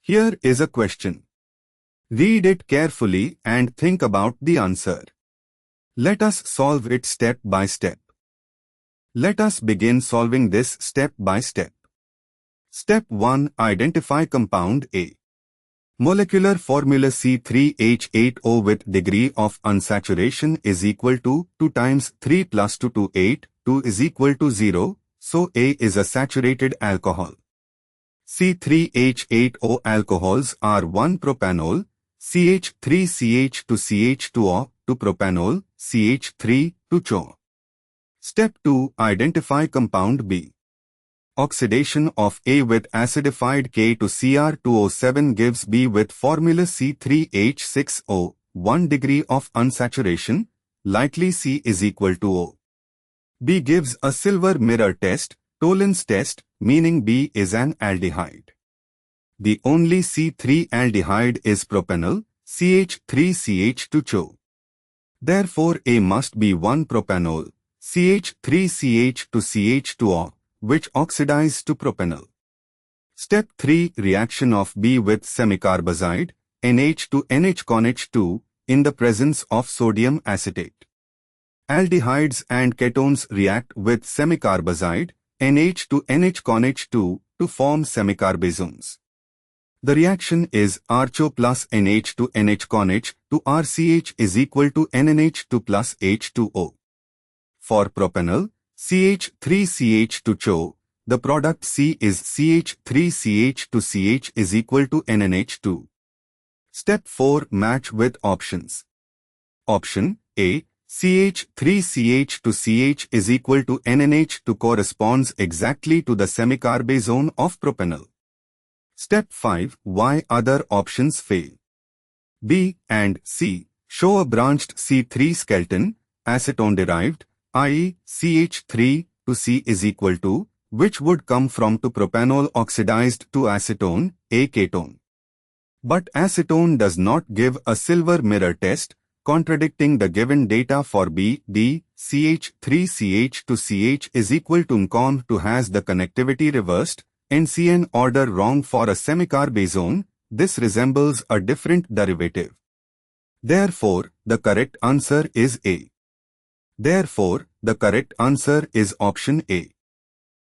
Here is a question. Read it carefully and think about the answer. Let us solve it step by step. Let us begin solving this step by step. Step 1. Identify compound A. Molecular formula C3H8O with degree of unsaturation is equal to 2 times 3 plus 2 to 8, 2 is equal to 0, so A is a saturated alcohol. C3H8O alcohols are 1-propanol, CH3CH2CH2O, 2-propanol, CH3, 2CHO. Step 2. Identify compound B. Oxidation of A with acidified K to Cr2O7 gives B with formula C3H6O, 1 degree of unsaturation, likely C is equal to O. B gives a silver mirror test, Tollens test, meaning B is an aldehyde. The only C3 aldehyde is propanol, CH3CH2CHO. Therefore A must be 1-propanol, CH3CH2CH2O, which oxidize to propanol. Step 3. Reaction of B with semicarbazide, NH to NH-CONH2, in the presence of sodium acetate. Aldehydes and ketones react with semicarbazide, NH to NH-CONH2, to form semicarbazones. The reaction is RCHO plus NH to NH-CONH to RCH is equal to NNH2 plus H2O. For propanol, CH3CH2CHO, the product C is CH3CH2CH is equal to NNH2. Step 4. Match with options. Option A. CH3CH2CH is equal to NNH2 corresponds exactly to the semicarbazone of propanol. Step 5. Why other options fail? B and C show a branched C3 skeleton, acetone derived, i.e. CH3 to C is equal to, which would come from 2-propanol oxidized to acetone, a ketone. But acetone does not give a silver mirror test, contradicting the given data for B, D, CH3CH to CH is equal to NCON to has the connectivity reversed, NCN order wrong for a semicarbazone, this resembles a different derivative. Therefore, the correct answer is A. Therefore, the correct answer is option A.